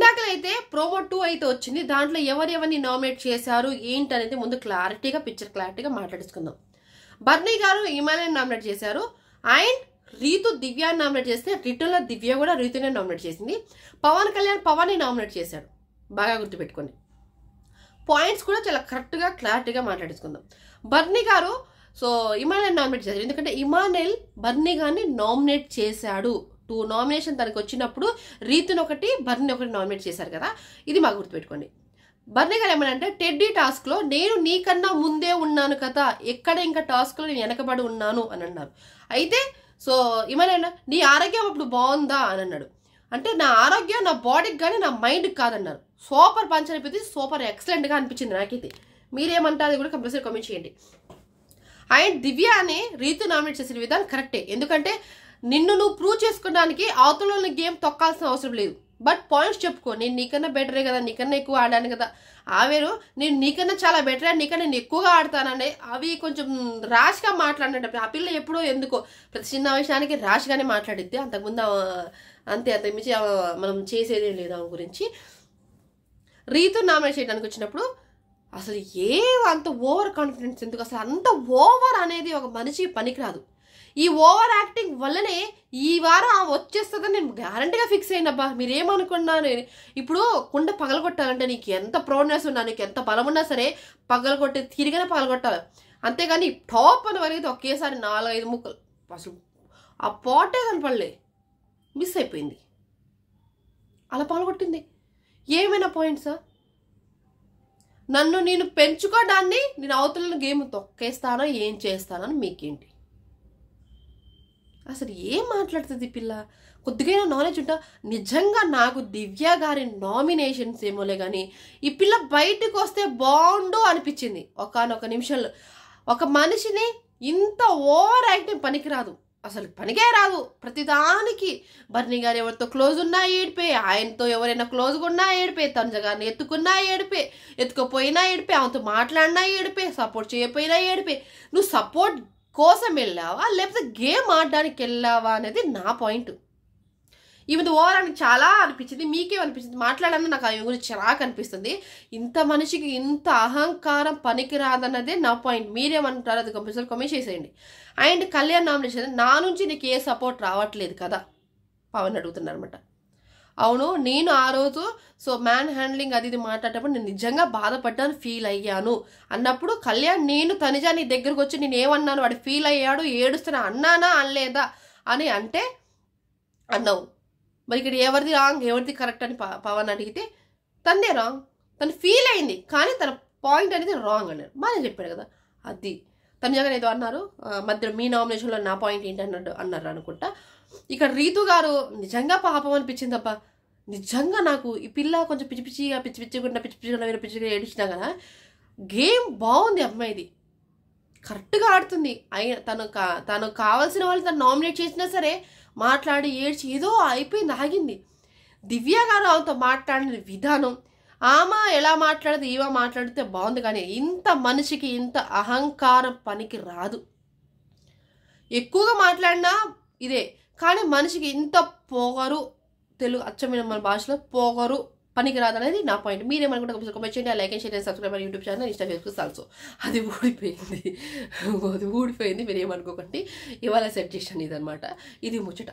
ఇందాకలైతే promo 2 అయితే వచ్చింది. దాంట్లో ఎవరెవరిని నామినేట్ చేశారు ఏంటి అనేది ముందు పిక్చర్ క్లారిటీగా మాట్లాడుకుందాం. బర్నీ గారు హిమాలయన్ నామినేట్ చేశారు. అండ్ రీతు దివ్యాని నామినేట్ చేస్తే రిటర్న్లో దివ్య కూడా రీతునే నామినేట్ చేసింది. పవన్ కళ్యాణ్ పవన్ని నామినేట్ చేశాడు. బాగా గుర్తుపెట్టుకోండి. పాయింట్స్ కూడా చాలా కరెక్ట్గా క్లారిటీగా మాట్లాడుకుందాం. బర్నీ గారు సో హిమాలయన్ నామినేట్ చేశారు. ఎందుకంటే ఇమానుయల్ బర్నీ గారిని నామినేట్ చేశాడు. 2 నామినేషన్ తనకు వచ్చినప్పుడు రీతుని ఒకటి బర్నీ ఒకటి నామినేట్ చేశారు కదా. ఇది మాకు గుర్తుపెట్టుకోండి. బర్నీ గారు ఏమనంటే టెడ్డీ టాస్క్లో నేను నీకన్నా ముందే ఉన్నాను కదా, ఎక్కడ ఇంకా టాస్క్లో నేను వెనకబడి ఉన్నాను అని అన్నారు. అయితే సో ఇమానుయల్ నీ ఆరోగ్యం అప్పుడు బాగుందా అని అన్నాడు. అంటే నా ఆరోగ్యం నా బాడీకి కానీ నా మైండ్కి కాదన్నారు. సూపర్ పంచ్ అనిపించింది, సూపర్ ఎక్సలెంట్గా అనిపించింది నాకైతే. మీరేమంటారు కూడా కంపల్సరీ కామెంట్ చేయండి. అండ్ దివ్య అని రీతు నామినేట్ చేసిన విధానం కరెక్టే. ఎందుకంటే నిన్ను నువ్వు ప్రూవ్ చేసుకోవడానికి అవతల గేమ్ తొక్కాల్సిన అవసరం లేదు. బట్ పాయింట్స్ చెప్పుకో, నేను నీకన్నా బెటరే కదా, నీకన్నా ఎక్కువ ఆడాను కదా, ఆవేరు నేను నీకన్నా చాలా బెటరే, నీకన్నా నేను ఎక్కువగా ఆడతానని అవి కొంచెం ర్యాష్గా మాట్లాడినట్టు. ఆ పిల్ల ఎప్పుడో ఎందుకో ప్రతి చిన్న విషయానికి ర్యాష్గానే మాట్లాడిద్ది. అంతకుముందు అంతకుమించి మనం చేసేదే లేదు ఆమె గురించి. రీతు నామినేట్ చేయడానికి వచ్చినప్పుడు అసలు అంత ఓవర్ కాన్ఫిడెన్స్ ఎందుకు, అసలు అంత ఓవర్ అనేది ఒక మనిషికి పనికిరాదు. ఈ ఓవర్ యాక్టింగ్ వల్లనే ఈ వారం వచ్చేస్తుందని నేను గ్యారంటీగా ఫిక్స్ అయినబ్బా. మీరేమనుకున్నాను, ఇప్పుడు కుండ పగలగొట్టాలంటే నీకు ఎంత ప్రౌడ్నెస్ ఉన్నా, నీకు ఎంత బలం ఉన్నా సరే పగలగొట్టే తిరిగినే పగలగొట్టాలి. అంతేగాని టాప్ అని వరకు ఒకేసారి 4-5 ముక్కలు అసలు ఆ పాటే కనపడలే, మిస్ అయిపోయింది. అలా పగలగొట్టింది. ఏమైనా పాయింట్సా? నన్ను నేను పెంచుకోవడాన్ని నేను అవతల గేమ్ తొక్కేస్తానో ఏం చేస్తానని మీకేంటి? అసలు ఏం మాట్లాడుతుంది పిల్ల? కొద్దిగా నాలెడ్జ్ ఉంటా. నిజంగా నాకు దివ్య గారి నామినేషన్స్ ఏమోలే కానీ ఈ పిల్ల బయటకు వస్తే బాగుండు అనిపించింది. ఒకానొక నిమిషంలో ఒక మనిషిని ఇంత ఓవర్ యాక్టింగ్ పనికిరాదు, అసలు పనికే రాదు. ప్రతిదానికి బర్నీ గారు ఎవరితో క్లోజ్ ఉన్నా ఏడిపే, ఆయనతో ఎవరైనా క్లోజ్గా ఉన్నా ఏడిపే, తనుజ గారిని ఎత్తుకున్నా ఏడిపే, ఎత్తుకుపోయినా ఏడిపే, ఆమెతో మాట్లాడినా ఏడిపే, సపోర్ట్ చేయకపోయినా ఏడిపే. నువ్వు సపోర్ట్ కోసం వెళ్ళావా లేకపోతే గేమ్ ఆడడానికి వెళ్ళావా అనేది నా పాయింట్. ఈమె ఓవర్ అని చాలా అనిపించింది. మీకేమనిపించింది? మాట్లాడాలని నాకు ఆమె గురించి చిరాకు అనిపిస్తుంది. ఇంత మనిషికి ఇంత అహంకారం పనికిరాదన్నదే నా పాయింట్. మీరేమంటారు? అది కంపల్సరీ కామెంట్ చేసేయండి. అండ్ కళ్యాణ్ నామినేషన్ నా నుంచి నీకు ఏ సపోర్ట్ రావట్లేదు కదా పవన్ అడుగుతున్నారు అనమాట. అవును, నేను ఆ రోజు సో మ్యాన్ హ్యాండ్లింగ్ అది ఇది మాట్లాడేటప్పుడు నేను నిజంగా బాధపడ్డాను, ఫీల్ అయ్యాను అన్నప్పుడు కళ్యాణ్ నేను తనిజా నీ దగ్గరకు వచ్చి నేను ఏమన్నాను, వాడు ఫీల్ అయ్యాడు ఏడుస్తున్నా అన్నానా అనలేదా అని అంటే అన్నావు. మరి ఇక్కడ ఎవరిది రాంగ్ ఎవరిది కరెక్ట్ అని పవన్ అడిగితే తనదే రాంగ్. తను ఫీల్ అయింది కానీ తన పాయింట్ అనేది రాంగ్ అన్నారు. బాగా చెప్పాడు కదా. అది తనిజాగా ఏదో అన్నారు మధ్యలో మీ నామినేషన్లో నా పాయింట్ ఏంటి అన్నారు అనుకుంటా. ఇక్కడ రీతు గారు నిజంగా పాపం అనిపించిందబ్బా. నిజంగా నాకు ఈ పిల్ల కొంచెం పిచ్చిగా ఏడిచినా కదా గేమ్ బాగుంది. అమ్మాయిది కరెక్ట్గా ఆడుతుంది. తను కావాల్సిన వాళ్ళు తను నామినేట్ చేసినా సరే మాట్లాడి ఏడ్చి ఏదో అయిపోయింది, ఆగింది. దివ్య గారు ఆమెతో మాట్లాడిన విధానం, ఆమె ఎలా మాట్లాడితే ఈమె మాట్లాడితే బాగుంది. కానీ ఇంత మనిషికి ఇంత అహంకారం పనికి రాదు. ఎక్కువగా మాట్లాడినా ఇదే, కానీ మనిషికి ఇంత పొగరు, తెలుగు అచ్చమైన మన భాషలో పొగరు పనికి రాదు అనేది నా పాయింట్. మీరేమనుకుంటే కామెంట్ చేయండి. Like and share and subscribe మన YouTube channel, Insta, Facebook also. అది ఊడిపోయింది. మీరేమనుకోకండి. ఇవాళ సెట్ చేసాను ఇదనమాట. ఇది ముచ్చట.